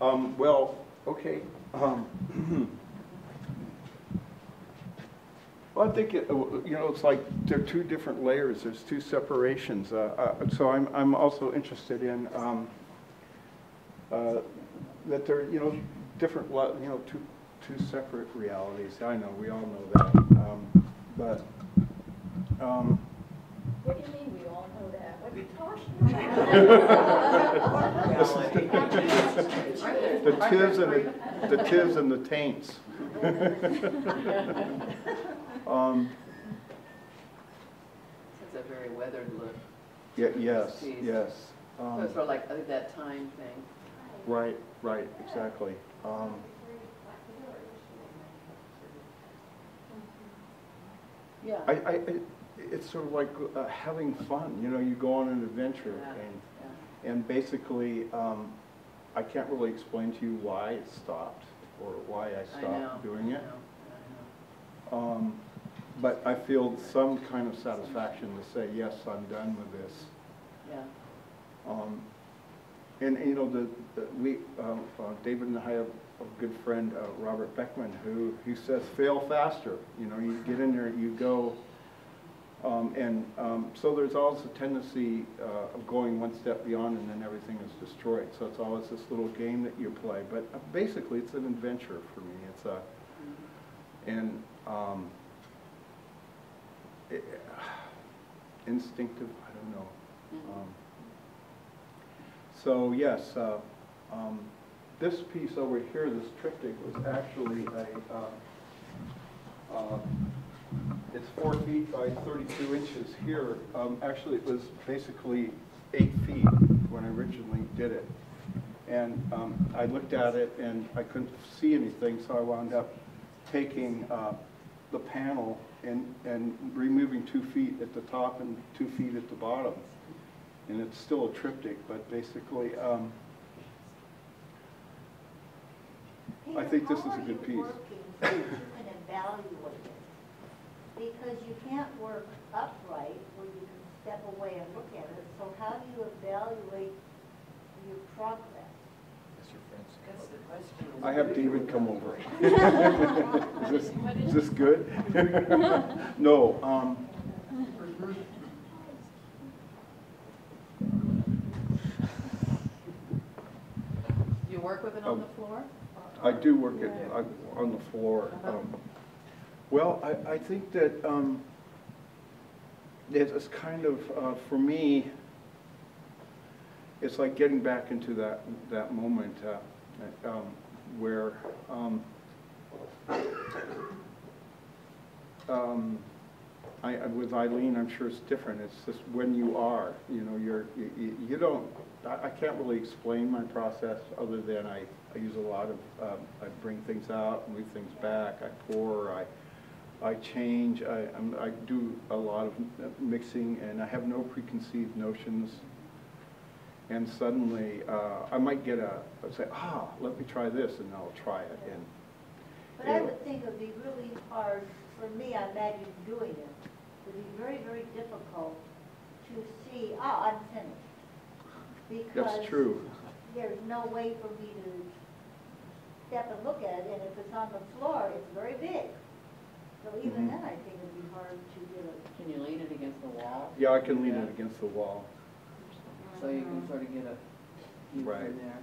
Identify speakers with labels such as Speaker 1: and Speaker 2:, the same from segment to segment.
Speaker 1: Well, okay. Well, I think it's like there are two different layers. There's two separations. So I'm also interested in that there are different two separate realities. I know we all know that, but.
Speaker 2: What do you mean we all know that? What are you talking about?
Speaker 1: The tis and the taints.
Speaker 3: It's a very weathered look.
Speaker 1: Yeah, yes, yes.
Speaker 3: So it's sort of like that time thing.
Speaker 1: Right, right, exactly.
Speaker 3: Yeah.
Speaker 1: It's sort of like having fun. You go on an adventure, and basically, I can't really explain to you why it stopped or why I stopped doing it. But I feel some kind of satisfaction to say, yes, I'm done with this.
Speaker 3: Yeah.
Speaker 1: And David and I have a good friend, Robert Beckman, who says, fail faster. You get in there, you go. So there's always a tendency of going one step beyond, and then everything is destroyed. So it's always this little game that you play. But basically, it's an adventure for me. It's instinctive. I don't know. So yes, this piece over here, this triptych, was actually it's 4 feet by 32 inches here. Actually, it was basically 8 feet when I originally did it. And I looked at it and I couldn't see anything, so I wound up taking the panel and removing 2 feet at the top and 2 feet at the bottom. And it's still a triptych, but basically, I think this is a good piece.
Speaker 4: So you can evaluate it? Because you can't work upright where you can step away and look at it. So how do you evaluate your progress?
Speaker 3: That's the question.
Speaker 1: I have David come over. Is this good? No.
Speaker 3: You work with it on the floor?
Speaker 1: I do work on the floor. Well, I think that it's kind of, for me, it's like getting back into that moment where with Eileen, I'm sure it's different. It's just when you are, you don't. I can't really explain my process other than I use a lot of. I bring things out, move things back. I pour. I change. I do a lot of mixing, and I have no preconceived notions. And suddenly, I might get say, let me try this, and I'll try it. And
Speaker 4: but I would think it would be really hard for me. I imagine doing it. It would be very, very difficult to see. I'm finished. Because
Speaker 1: that's true.
Speaker 4: There's no way for me to step and look at it, and if it's on the floor, it's very big. So even then, I think it would be hard to get it.
Speaker 3: Can you lean it against the wall?
Speaker 1: Yeah, I can lean it against the wall.
Speaker 3: So you can sort of get a view from there.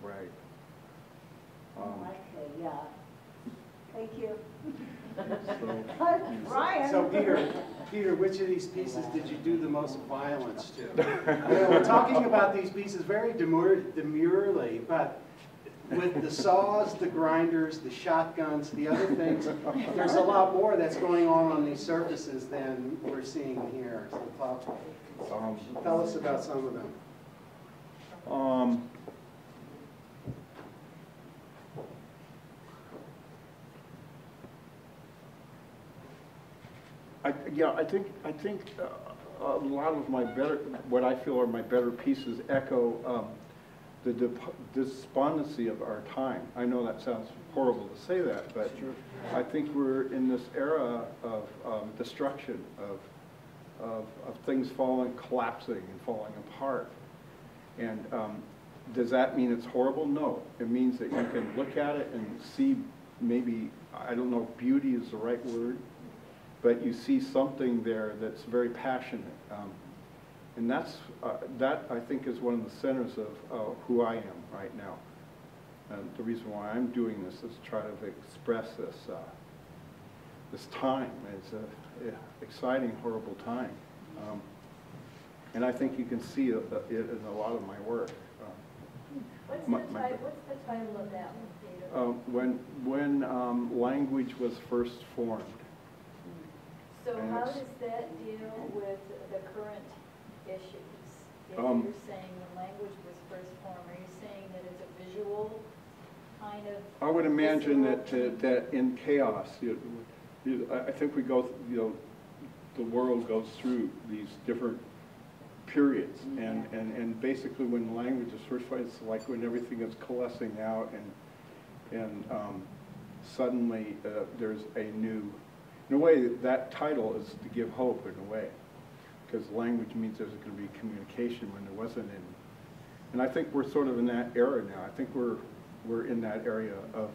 Speaker 1: Right.
Speaker 4: Okay, yeah. Thank you.
Speaker 1: Brian.
Speaker 5: So Peter, which of these pieces did you do the most violence to? We're talking about these pieces very demurely, but with the saws, the grinders, the shotguns, the other things, there's a lot more that's going on these surfaces than we're seeing here. So tell us about some of them. I think a lot of my what I feel are my better pieces echo the despondency of our time. I know that sounds horrible to say that, but I think we're in this era of destruction, of things collapsing and falling apart. And
Speaker 1: does that mean it's horrible? No. It means that you can look at it and see maybe, I don't know if beauty is the right word, but you see something there that's very passionate. And that I think is one of the centers of who I am right now. And the reason why I'm doing this is try to express this time. It's an exciting, horrible time. And I think you can see it in a lot of my work.
Speaker 2: What's the title of that one, Peter?
Speaker 1: When language was first formed.
Speaker 2: So
Speaker 1: and
Speaker 2: how
Speaker 1: it's-
Speaker 2: does that deal with the current issues? If
Speaker 1: Um,
Speaker 2: you're saying when language was first formed, are you saying that it's a visual kind of?
Speaker 1: I would imagine
Speaker 2: visceral thing?
Speaker 1: that in chaos, I think we go, the world goes through these different periods, and basically when language is first formed, it's like when everything is coalescing out, and suddenly there's a new, in a way, that title is to give hope in a way, because language means there's going to be communication when there wasn't any. And I think we're sort of in that era now. I think we're in that area of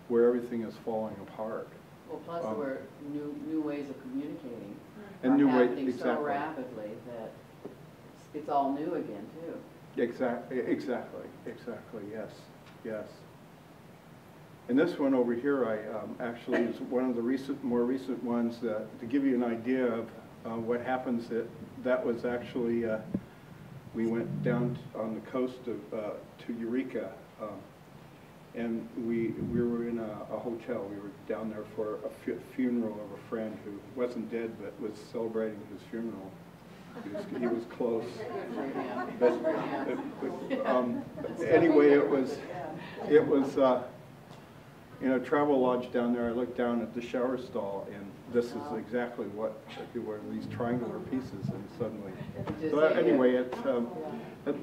Speaker 1: where everything is falling apart.
Speaker 3: Well, plus there were new ways of communicating
Speaker 1: And
Speaker 3: are
Speaker 1: new way-
Speaker 3: happening so
Speaker 1: exactly.
Speaker 3: rapidly that it's all new again, too.
Speaker 1: Exactly, yes. And this one over here, actually is one of the more recent ones to give you an idea of what happens. That was actually, we went down on the coast of to Eureka, and we were in a hotel. We were down there for a funeral of a friend who wasn't dead but was celebrating his funeral. He was close. Anyway, it was in a travel lodge down there. I looked down at the shower stall, and this is exactly what were these triangular pieces, and suddenly. So anyway,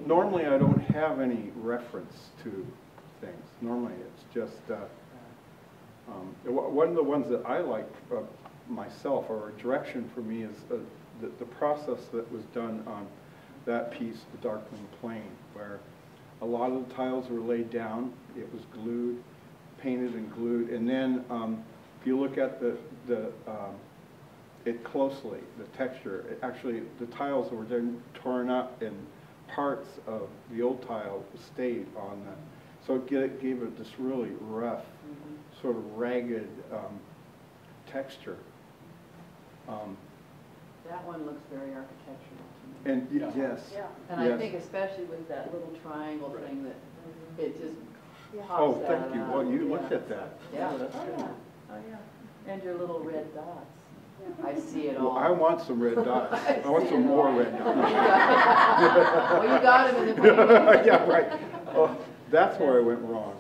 Speaker 1: normally I don't have any reference to things. Normally it's just one of the ones that I like myself, or a direction for me, is the process that was done on that piece, the Darkling Plain, where a lot of the tiles were laid down. It was glued, painted and glued, and then if you look at it closely, the texture, actually the tiles were then torn up, and parts of the old tile stayed on the. So it gave it this really rough, sort of ragged texture.
Speaker 3: That one looks very architectural to me.
Speaker 1: And yes,
Speaker 2: Yeah.
Speaker 3: And I
Speaker 1: yes.
Speaker 3: think especially with that little triangle thing that it just
Speaker 2: Yeah.
Speaker 3: pops
Speaker 1: Oh,
Speaker 3: that
Speaker 1: thank you.
Speaker 3: out.
Speaker 1: Well, you
Speaker 3: Yeah.
Speaker 1: looked at that.
Speaker 3: Yeah.
Speaker 1: That's
Speaker 2: Oh,
Speaker 1: good.
Speaker 2: yeah, oh, yeah.
Speaker 3: And your little red dots.
Speaker 2: Yeah.
Speaker 3: I see it
Speaker 1: Well,
Speaker 3: all.
Speaker 1: I want some red dots. I want
Speaker 3: see
Speaker 1: some
Speaker 3: it
Speaker 1: more
Speaker 3: all.
Speaker 1: red dots.
Speaker 3: Well, you got them in the painting.
Speaker 1: Yeah, right. Oh, that's where I went wrong.